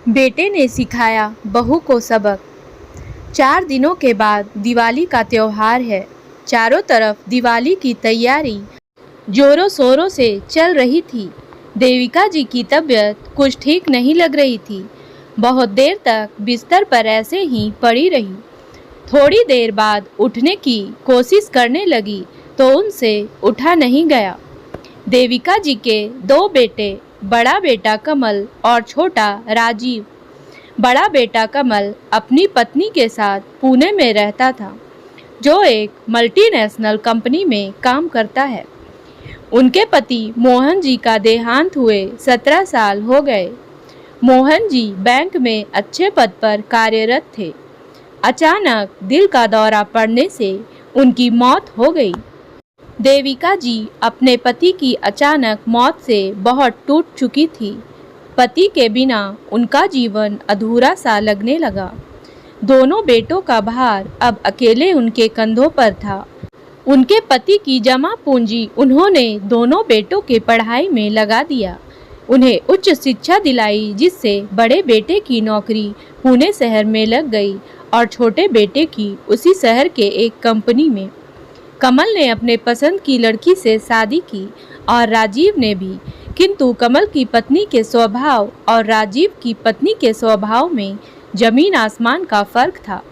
बेटे ने सिखाया बहू को सबक। 4 दिनों के बाद दिवाली का त्योहार है। चारों तरफ दिवाली की तैयारी जोरों शोरों से चल रही थी। देविका जी की तबीयत कुछ ठीक नहीं लग रही थी। बहुत देर तक बिस्तर पर ऐसे ही पड़ी रही। थोड़ी देर बाद उठने की कोशिश करने लगी तो उनसे उठा नहीं गया। देविका जी के 2 बेटे, बड़ा बेटा कमल और छोटा राजीव। बड़ा बेटा कमल अपनी पत्नी के साथ पुणे में रहता था, जो एक मल्टीनेशनल कंपनी में काम करता है। उनके पति मोहन जी का देहांत हुए 17 साल हो गए। मोहन जी बैंक में अच्छे पद पर कार्यरत थे। अचानक दिल का दौरा पड़ने से उनकी मौत हो गई। देविका जी अपने पति की अचानक मौत से बहुत टूट चुकी थी। पति के बिना उनका जीवन अधूरा सा लगने लगा। दोनों बेटों का भार अब अकेले उनके कंधों पर था। उनके पति की जमा पूंजी उन्होंने दोनों बेटों के पढ़ाई में लगा दिया। उन्हें उच्च शिक्षा दिलाई, जिससे बड़े बेटे की नौकरी पुणे शहर में लग गई और छोटे बेटे की उसी शहर के एक कंपनी में। कमल ने अपने पसंद की लड़की से शादी की और राजीव ने भी, किंतु कमल की पत्नी के स्वभाव और राजीव की पत्नी के स्वभाव में जमीन आसमान का फर्क था।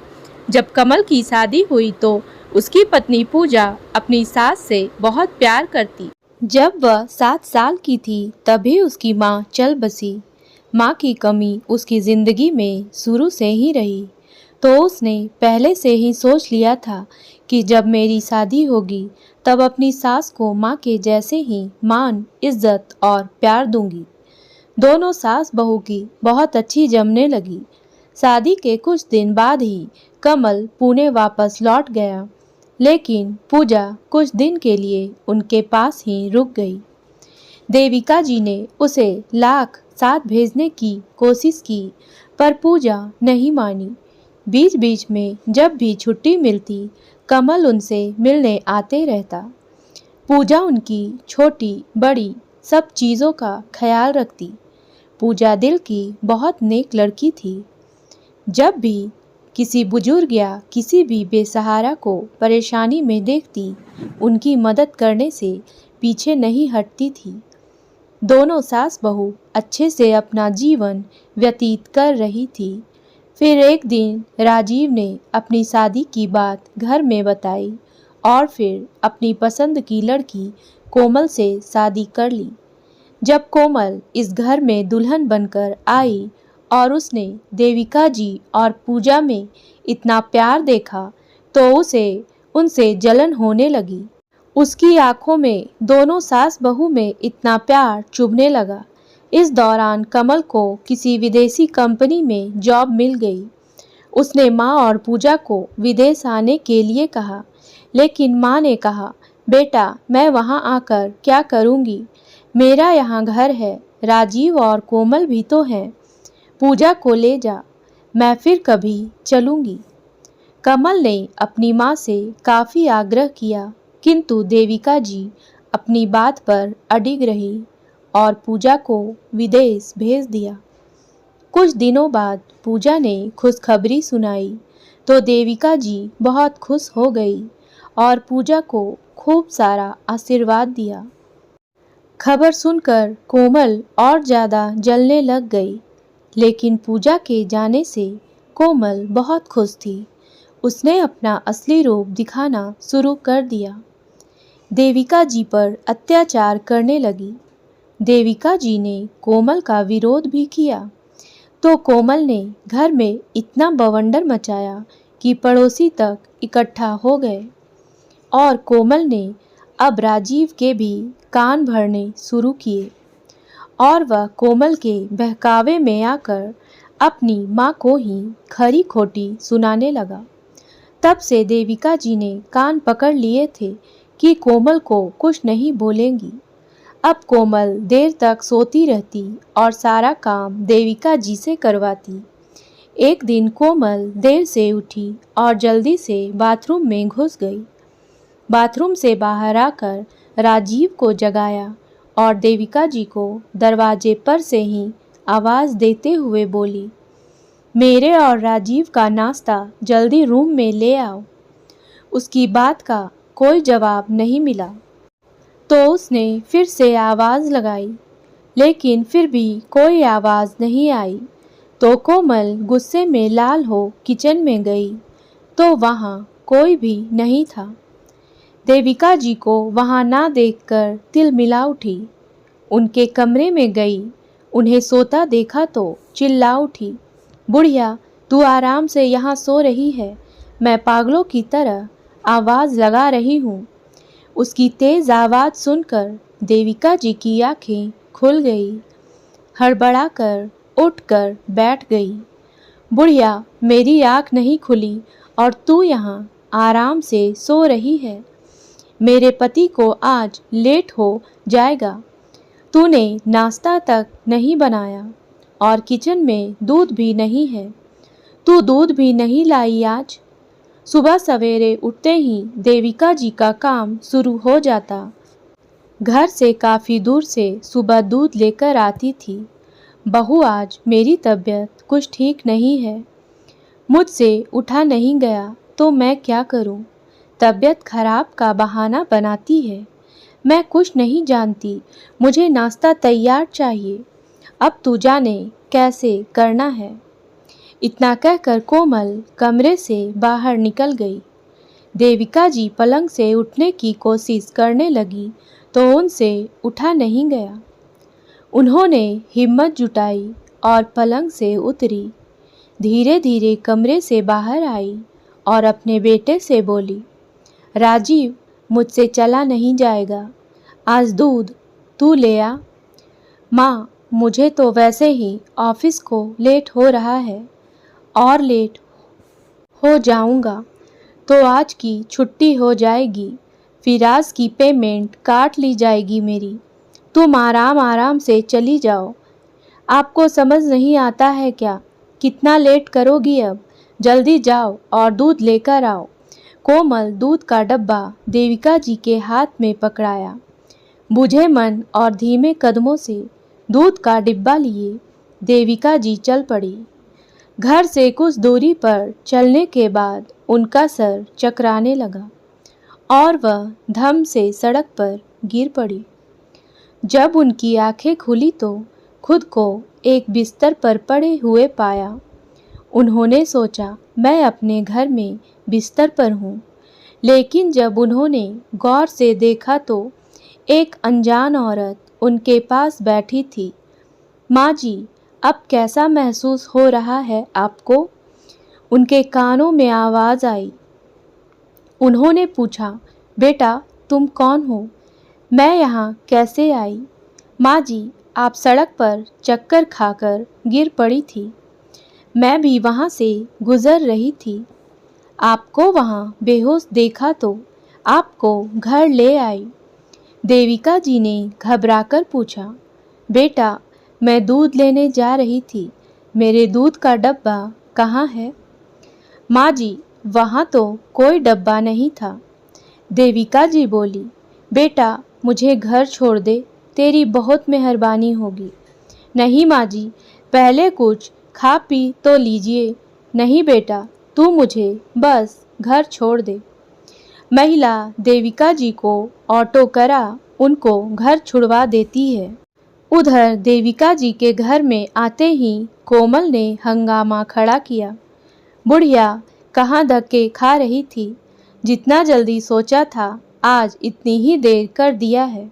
जब कमल की शादी हुई तो उसकी पत्नी पूजा अपनी सास से बहुत प्यार करती। जब वह 7 साल की थी तभी उसकी माँ चल बसी। माँ की कमी उसकी जिंदगी में शुरू से ही रही, तो उसने पहले से ही सोच लिया था कि जब मेरी शादी होगी तब अपनी सास को माँ के जैसे ही मान, इज्जत और प्यार दूंगी। दोनों सास बहू की बहुत अच्छी जमने लगी। शादी के कुछ दिन बाद ही कमल पुणे वापस लौट गया, लेकिन पूजा कुछ दिन के लिए उनके पास ही रुक गई। देविका जी ने उसे लाख साथ भेजने की कोशिश की, पर पूजा नहीं मानी। बीच बीच में जब भी छुट्टी मिलती कमल उनसे मिलने आते रहता। पूजा उनकी छोटी बड़ी सब चीज़ों का ख्याल रखती। पूजा दिल की बहुत नेक लड़की थी। जब भी किसी बुजुर्ग या किसी भी बेसहारा को परेशानी में देखती, उनकी मदद करने से पीछे नहीं हटती थी। दोनों सास बहू अच्छे से अपना जीवन व्यतीत कर रही थी। फिर एक दिन राजीव ने अपनी शादी की बात घर में बताई और फिर अपनी पसंद की लड़की कोमल से शादी कर ली। जब कोमल इस घर में दुल्हन बनकर आई और उसने देविका जी और पूजा में इतना प्यार देखा तो उसे उनसे जलन होने लगी। उसकी आंखों में दोनों सास बहू में इतना प्यार चुभने लगा। इस दौरान कमल को किसी विदेशी कंपनी में जॉब मिल गई। उसने माँ और पूजा को विदेश आने के लिए कहा, लेकिन माँ ने कहा, बेटा मैं वहाँ आकर क्या करूँगी, मेरा यहाँ घर है, राजीव और कोमल भी तो हैं, पूजा को ले जा, मैं फिर कभी चलूँगी। कमल ने अपनी माँ से काफ़ी आग्रह किया, किंतु देविका जी अपनी बात पर अडिग रही और पूजा को विदेश भेज दिया। कुछ दिनों बाद पूजा ने खुशखबरी सुनाई तो देविका जी बहुत खुश हो गई और पूजा को खूब सारा आशीर्वाद दिया। खबर सुनकर कोमल और ज़्यादा जलने लग गई, लेकिन पूजा के जाने से कोमल बहुत खुश थी। उसने अपना असली रूप दिखाना शुरू कर दिया। देविका जी पर अत्याचार करने लगी। देविका जी ने कोमल का विरोध भी किया, तो कोमल ने घर में इतना बवंडर मचाया कि पड़ोसी तक इकट्ठा हो गए और कोमल ने अब राजीव के भी कान भरने शुरू किए और वह कोमल के बहकावे में आकर अपनी माँ को ही खरी खोटी सुनाने लगा। तब से देविका जी ने कान पकड़ लिए थे कि कोमल को कुछ नहीं बोलेंगी। अब कोमल देर तक सोती रहती और सारा काम देविका जी से करवाती। एक दिन कोमल देर से उठी और जल्दी से बाथरूम में घुस गई। बाथरूम से बाहर आकर राजीव को जगाया और देविका जी को दरवाजे पर से ही आवाज़ देते हुए बोली, मेरे और राजीव का नाश्ता जल्दी रूम में ले आओ। उसकी बात का कोई जवाब नहीं मिला तो उसने फिर से आवाज़ लगाई, लेकिन फिर भी कोई आवाज़ नहीं आई। तो कोमल गुस्से में लाल हो किचन में गई तो वहाँ कोई भी नहीं था। देविका जी को वहाँ ना देखकर तिलमिला उठी। उनके कमरे में गई, उन्हें सोता देखा तो चिल्ला उठी, बुढ़िया तू आराम से यहाँ सो रही है, मैं पागलों की तरह आवाज़ लगा रही हूँ। उसकी तेज़ आवाज़ सुनकर देविका जी की आंखें खुल गई। हड़बड़ा कर उठकर बैठ गई। बुढ़िया मेरी आँख नहीं खुली और तू यहाँ आराम से सो रही है। मेरे पति को आज लेट हो जाएगा। तूने नाश्ता तक नहीं बनाया और किचन में दूध भी नहीं है। तू दूध भी नहीं लाई आज। सुबह सवेरे उठते ही देविका जी का काम शुरू हो जाता। घर से काफ़ी दूर से सुबह दूध लेकर आती थी। बहू आज मेरी तबीयत कुछ ठीक नहीं है, मुझसे उठा नहीं गया तो मैं क्या करूं? तबीयत खराब का बहाना बनाती है। मैं कुछ नहीं जानती, मुझे नाश्ता तैयार चाहिए। अब तू जाने कैसे करना है। इतना कहकर कोमल कमरे से बाहर निकल गई। देविका जी पलंग से उठने की कोशिश करने लगी तो उनसे उठा नहीं गया। उन्होंने हिम्मत जुटाई और पलंग से उतरी। धीरे धीरे कमरे से बाहर आई और अपने बेटे से बोली, राजीव मुझसे चला नहीं जाएगा, आज दूध तू ले आ। माँ मुझे तो वैसे ही ऑफिस को लेट हो रहा है और लेट हो जाऊंगा तो आज की छुट्टी हो जाएगी, फिर आज की पेमेंट काट ली जाएगी मेरी। तुम आराम आराम से चली जाओ। आपको समझ नहीं आता है क्या? कितना लेट करोगी अब? जल्दी जाओ और दूध लेकर आओ। कोमल दूध का डब्बा देविका जी के हाथ में पकड़ाया। बुझे मन और धीमे कदमों से दूध का डिब्बा लिए देविका जी चल पड़ी। घर से कुछ दूरी पर चलने के बाद उनका सर चकराने लगा और वह धम से सड़क पर गिर पड़ी। जब उनकी आंखें खुली तो खुद को एक बिस्तर पर पड़े हुए पाया। उन्होंने सोचा मैं अपने घर में बिस्तर पर हूँ, लेकिन जब उन्होंने गौर से देखा तो एक अनजान औरत उनके पास बैठी थी। माँ जी, अब कैसा महसूस हो रहा है आपको? उनके कानों में आवाज़ आई। उन्होंने पूछा, बेटा तुम कौन हो? मैं यहाँ कैसे आई? माँ जी, आप सड़क पर चक्कर खाकर गिर पड़ी थी। मैं भी वहाँ से गुज़र रही थी। आपको वहाँ बेहोश देखा तो आपको घर ले आई। देविका जी ने घबराकर पूछा, बेटा मैं दूध लेने जा रही थी, मेरे दूध का डब्बा कहाँ है? माँ जी, वहाँ तो कोई डब्बा नहीं था। देविका जी बोली, बेटा मुझे घर छोड़ दे, तेरी बहुत मेहरबानी होगी। नहीं माँ जी, पहले कुछ खा पी तो लीजिए। नहीं बेटा, तू मुझे बस घर छोड़ दे। महिला देविका जी को ऑटो करा उनको घर छुड़वा देती है। उधर देविका जी के घर में आते ही कोमल ने हंगामा खड़ा किया। बुढ़िया कहाँ धक्के खा रही थी? जितना जल्दी सोचा था आज इतनी ही देर कर दिया है।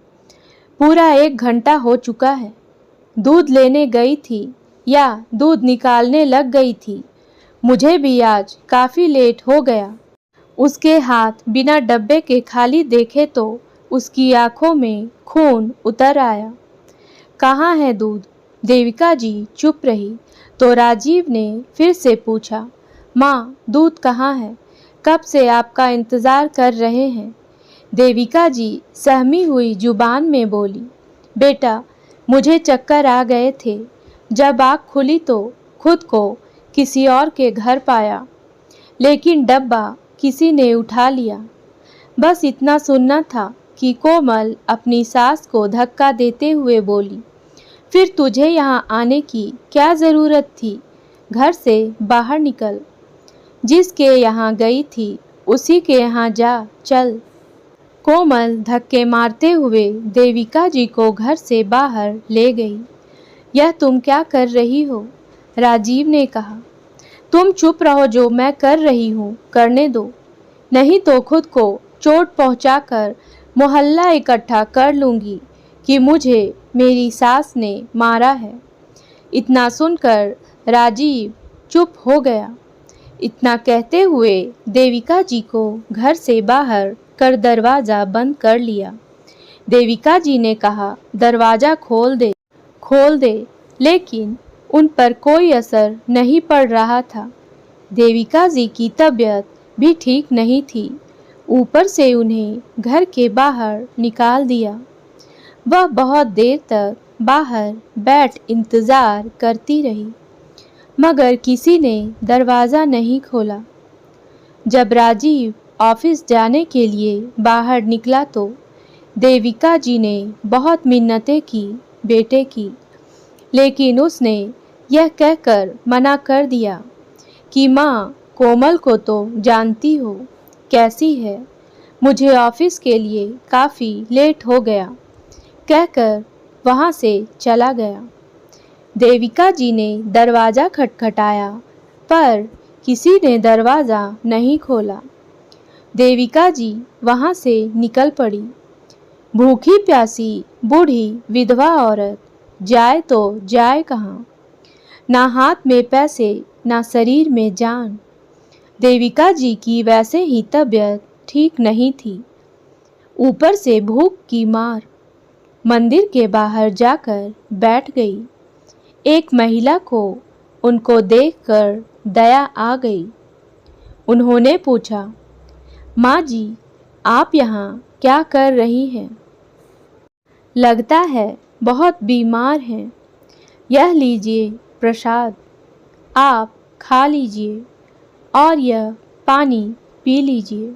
पूरा 1 घंटा हो चुका है। दूध लेने गई थी या दूध निकालने लग गई थी? मुझे भी आज काफ़ी लेट हो गया। उसके हाथ बिना डब्बे के खाली देखे तो उसकी आंखों में खून उतर आया। कहाँ है दूध? देविका जी चुप रही तो राजीव ने फिर से पूछा, माँ दूध कहाँ है? कब से आपका इंतज़ार कर रहे हैं। देविका जी सहमी हुई जुबान में बोली, बेटा मुझे चक्कर आ गए थे। जब आँख खुली तो खुद को किसी और के घर पाया, लेकिन डब्बा किसी ने उठा लिया। बस इतना सुनना था कि कोमल अपनी सास को धक्का देते हुए बोली, फिर तुझे यहाँ आने की क्या ज़रूरत थी? घर से बाहर निकल। जिसके यहाँ गई थी उसी के यहाँ जा चल। कोमल धक्के मारते हुए देविका जी को घर से बाहर ले गई। यह तुम क्या कर रही हो? राजीव ने कहा। तुम चुप रहो, जो मैं कर रही हूँ करने दो, नहीं तो खुद को चोट पहुँचाकर मोहल्ला इकट्ठा कर लूँगी कि मुझे मेरी सास ने मारा है। इतना सुनकर राजीव चुप हो गया। इतना कहते हुए देविका जी को घर से बाहर कर दरवाज़ा बंद कर लिया। देविका जी ने कहा, दरवाज़ा खोल दे, लेकिन उन पर कोई असर नहीं पड़ रहा था। देविका जी की तबीयत भी ठीक नहीं थी। ऊपर से उन्हें घर के बाहर निकाल दिया। वह बहुत देर तक बाहर बैठ इंतज़ार करती रही, मगर किसी ने दरवाज़ा नहीं खोला। जब राजीव ऑफिस जाने के लिए बाहर निकला तो देविका जी ने बहुत मिन्नतें की बेटे की, लेकिन उसने यह कहकर मना कर दिया कि माँ, कोमल को तो जानती हो कैसी है, मुझे ऑफिस के लिए काफ़ी लेट हो गया, कहकर वहाँ से चला गया। देविका जी ने दरवाज़ा खटखटाया, पर किसी ने दरवाज़ा नहीं खोला। देविका जी वहाँ से निकल पड़ी। भूखी प्यासी बूढ़ी विधवा औरत जाए तो जाए कहाँ? ना हाथ में पैसे, ना शरीर में जान। देविका जी की वैसे ही तबीयत ठीक नहीं थी, ऊपर से भूख की मार। मंदिर के बाहर जाकर बैठ गई। एक महिला को उनको देखकर दया आ गई। उन्होंने पूछा, माँ जी, आप यहाँ क्या कर रही हैं? लगता है बहुत बीमार हैं। यह लीजिए प्रसाद, आप खा लीजिए और यह पानी पी लीजिए।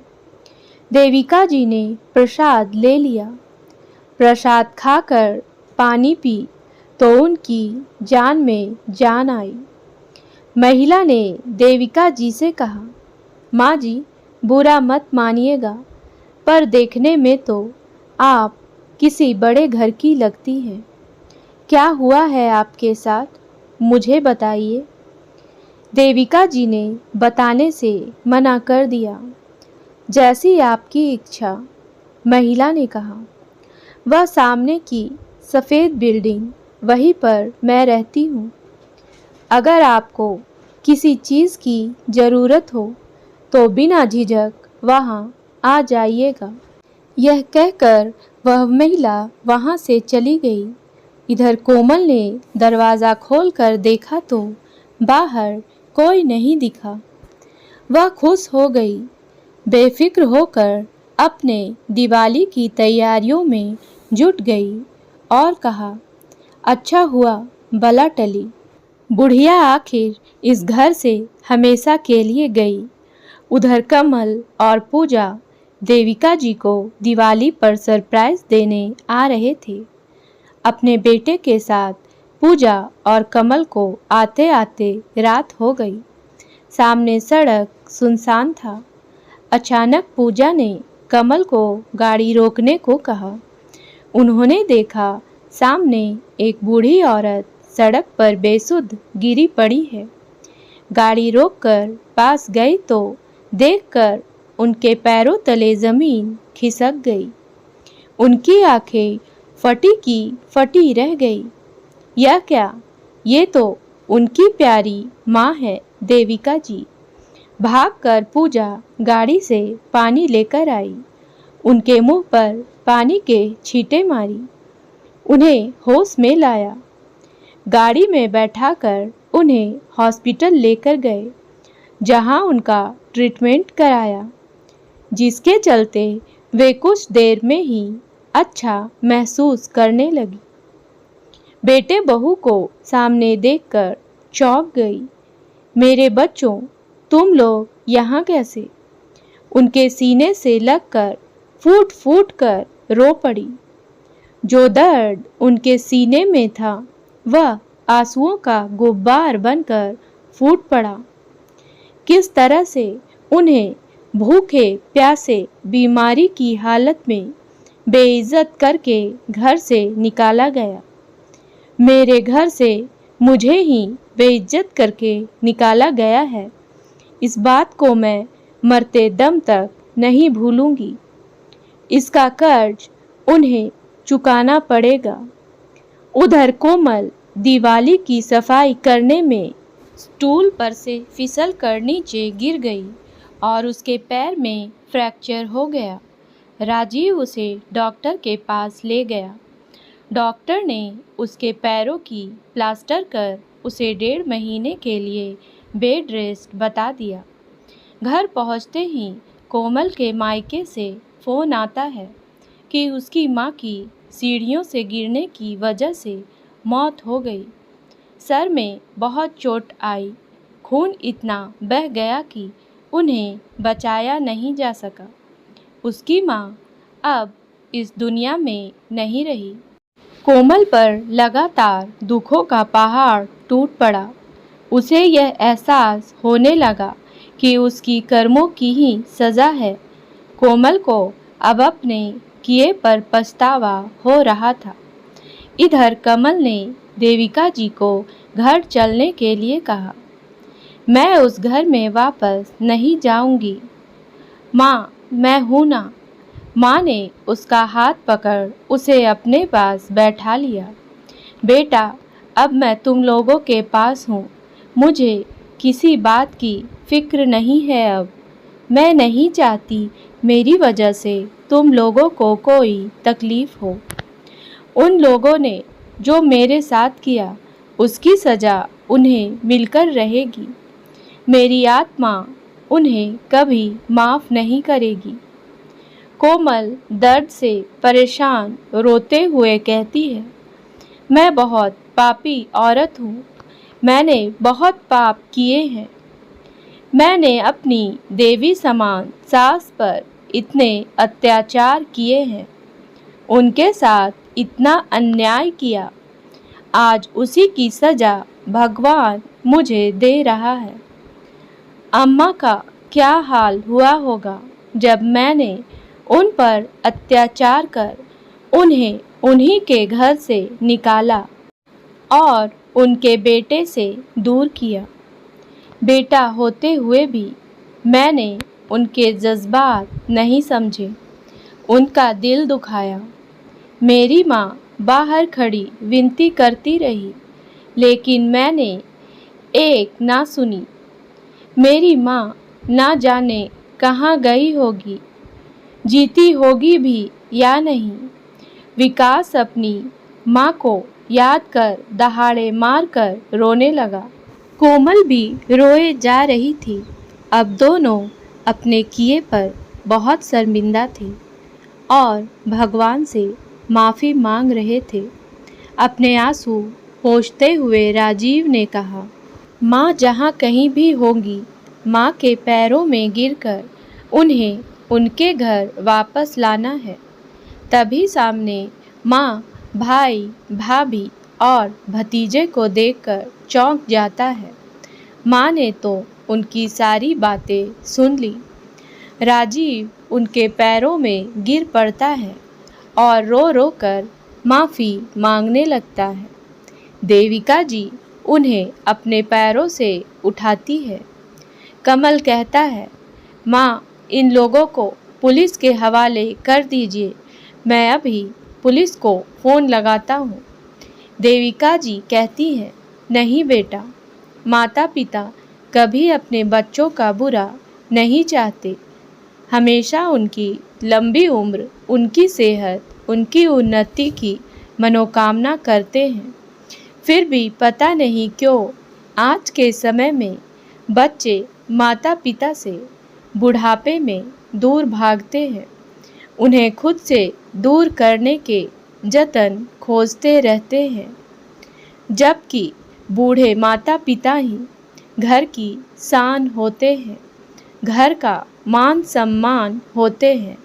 देविका जी ने प्रसाद ले लिया। प्रसाद खाकर पानी पी तो उनकी जान में जान आई। महिला ने देविका जी से कहा, माँ जी, बुरा मत मानिएगा, पर देखने में तो आप किसी बड़े घर की लगती हैं। क्या हुआ है आपके साथ, मुझे बताइए। देविका जी ने बताने से मना कर दिया। जैसी आपकी इच्छा, महिला ने कहा। वह सामने की सफ़ेद बिल्डिंग, वहीं पर मैं रहती हूँ। अगर आपको किसी चीज़ की ज़रूरत हो तो बिना झिझक वहाँ आ जाइएगा। यह कहकर वह महिला वहाँ से चली गई। इधर कोमल ने दरवाज़ा खोलकर देखा तो बाहर कोई नहीं दिखा। वह खुश हो गई। बेफिक्र होकर अपने दिवाली की तैयारियों में जुट गई और कहा, अच्छा हुआ बला टली। बुढ़िया आखिर इस घर से हमेशा के लिए गई। उधर कमल और पूजा देविका जी को दिवाली पर सरप्राइज देने आ रहे थे। अपने बेटे के साथ पूजा और कमल को आते आते रात हो गई। सामने सड़क सुनसान था। अचानक पूजा ने कमल को गाड़ी रोकने को कहा। उन्होंने देखा सामने एक बूढ़ी औरत सड़क पर बेसुध गिरी पड़ी है। गाड़ी रोककर पास गई तो देखकर उनके पैरों तले ज़मीन खिसक गई। उनकी आंखें फटी की फटी रह गई। यह क्या? ये तो उनकी प्यारी माँ है देविका जी। भागकर पूजा गाड़ी से पानी लेकर आई। उनके मुंह पर पानी के छींटे मारी, उन्हें होश में लाया। गाड़ी में बैठाकर उन्हें हॉस्पिटल लेकर गए, जहां उनका ट्रीटमेंट कराया, जिसके चलते वे कुछ देर में ही अच्छा महसूस करने लगी। बेटे बहू को सामने देखकर चौंक गई। मेरे बच्चों, तुम लोग यहाँ कैसे? उनके सीने से लगकर फूट फूट कर रो पड़ी। जो दर्द उनके सीने में था वह आंसुओं का गुब्बार बनकर फूट पड़ा। किस तरह से उन्हें भूखे प्यासे बीमारी की हालत में बेइज्जत करके घर से निकाला गया। मेरे घर से मुझे ही बेइज्जत करके निकाला गया है। इस बात को मैं मरते दम तक नहीं भूलूंगी। इसका कर्ज उन्हें चुकाना पड़ेगा। उधर कोमल दिवाली की सफाई करने में स्टूल पर से फिसल कर नीचे गिर गई और उसके पैर में फ्रैक्चर हो गया। राजीव उसे डॉक्टर के पास ले गया। डॉक्टर ने उसके पैरों की प्लास्टर कर उसे 1.5 महीने के लिए बेड रेस्ट बता दिया। घर पहुंचते ही कोमल के मायके से फ़ोन आता है कि उसकी माँ की सीढ़ियों से गिरने की वजह से मौत हो गई। सर में बहुत चोट आई। खून इतना बह गया कि उन्हें बचाया नहीं जा सका। उसकी माँ अब इस दुनिया में नहीं रही। कोमल पर लगातार दुखों का पहाड़ टूट पड़ा। उसे यह एहसास होने लगा कि उसकी कर्मों की ही सज़ा है। कोमल को अब अपने किए पर पछतावा हो रहा था। इधर कमल ने देविका जी को घर चलने के लिए कहा। मैं उस घर में वापस नहीं जाऊंगी। माँ, मैं हूँ ना। माँ ने उसका हाथ पकड़ उसे अपने पास बैठा लिया। बेटा, अब मैं तुम लोगों के पास हूँ। मुझे किसी बात की फिक्र नहीं है अब। मैं नहीं चाहती मेरी वजह से तुम लोगों को कोई तकलीफ़ हो। उन लोगों ने जो मेरे साथ किया उसकी सज़ा उन्हें मिलकर रहेगी। मेरी आत्मा उन्हें कभी माफ़ नहीं करेगी। कोमल दर्द से परेशान रोते हुए कहती है, मैं बहुत पापी औरत हूँ। मैंने बहुत पाप किए हैं। मैंने अपनी देवी समान सास पर इतने अत्याचार किए हैं। उनके साथ इतना अन्याय किया। आज उसी की सज़ा भगवान मुझे दे रहा है। अम्मा का क्या हाल हुआ होगा जब मैंने उन पर अत्याचार कर उन्हें उन्हीं के घर से निकाला और उनके बेटे से दूर किया। बेटा होते हुए भी मैंने उनके जज्बात नहीं समझे, उनका दिल दुखाया। मेरी माँ बाहर खड़ी विनती करती रही, लेकिन मैंने एक ना सुनी। मेरी माँ ना जाने कहाँ गई होगी, जीती होगी भी या नहीं। विकास अपनी माँ को याद कर दहाड़े मारकर रोने लगा। कोमल भी रोए जा रही थी। अब दोनों अपने किए पर बहुत शर्मिंदा थे और भगवान से माफ़ी मांग रहे थे। अपने आंसू पोंछते हुए राजीव ने कहा, माँ जहाँ कहीं भी होंगी, माँ के पैरों में गिरकर उन्हें उनके घर वापस लाना है। तभी सामने माँ भाई, भाभी और भतीजे को देखकर चौंक जाता है। माँ ने तो उनकी सारी बातें सुन ली। राजीव उनके पैरों में गिर पड़ता है और रो रो कर माफ़ी मांगने लगता है। देविका जी उन्हें अपने पैरों से उठाती है। कमल कहता है, माँ, इन लोगों को पुलिस के हवाले कर दीजिए। मैं अभी पुलिस को फ़ोन लगाता हूँ। देविका जी कहती हैं, नहीं बेटा, माता पिता कभी अपने बच्चों का बुरा नहीं चाहते। हमेशा उनकी लंबी उम्र, उनकी सेहत, उनकी उन्नति की मनोकामना करते हैं। फिर भी पता नहीं क्यों आज के समय में बच्चे माता पिता से बुढ़ापे में दूर भागते हैं। उन्हें खुद से दूर करने के जतन खोजते रहते हैं, जबकि बूढ़े माता पिता ही घर की शान होते हैं, घर का मान सम्मान होते हैं।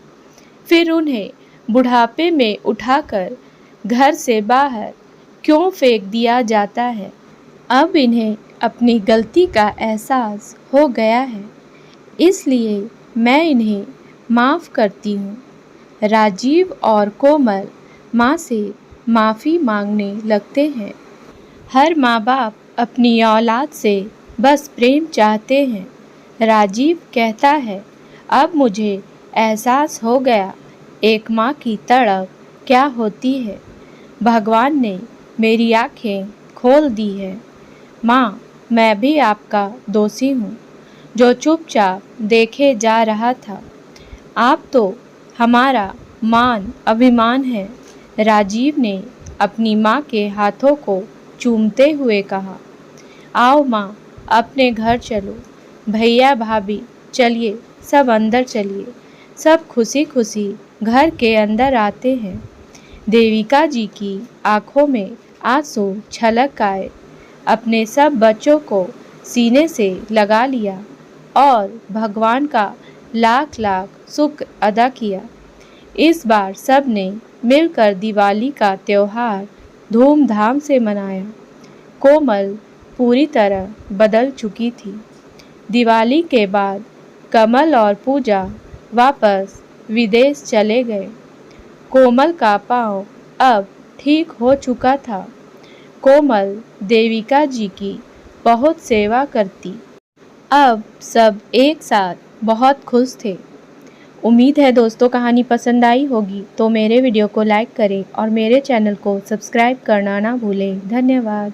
फिर उन्हें बुढ़ापे में उठाकर घर से बाहर क्यों फेंक दिया जाता है। अब इन्हें अपनी गलती का एहसास हो गया है, इसलिए मैं इन्हें माफ़ करती हूँ। राजीव और कोमल माँ से माफ़ी मांगने लगते हैं। हर माँ बाप अपनी औलाद से बस प्रेम चाहते हैं। राजीव कहता है, अब मुझे एहसास हो गया एक माँ की तड़प क्या होती है। भगवान ने मेरी आँखें खोल दी है। माँ, मैं भी आपका दोषी हूँ जो चुपचाप देखे जा रहा था। आप तो हमारा मान अभिमान है। राजीव ने अपनी माँ के हाथों को चूमते हुए कहा, आओ माँ, अपने घर चलो। भैया भाभी चलिए, सब अंदर चलिए। सब खुशी खुशी घर के अंदर आते हैं। देविका जी की आंखों में आंसू छलक आए। अपने सब बच्चों को सीने से लगा लिया और भगवान का लाख लाख शुक्र अदा किया। इस बार सब ने मिलकर दिवाली का त्यौहार धूमधाम से मनाया। कोमल पूरी तरह बदल चुकी थी। दिवाली के बाद कमल और पूजा वापस विदेश चले गए। कोमल का पाँव अब ठीक हो चुका था। कोमल देविका जी की बहुत सेवा करती। अब सब एक साथ बहुत खुश थे। उम्मीद है दोस्तों कहानी पसंद आई होगी, तो मेरे वीडियो को लाइक करें और मेरे चैनल को सब्सक्राइब करना ना भूलें। धन्यवाद।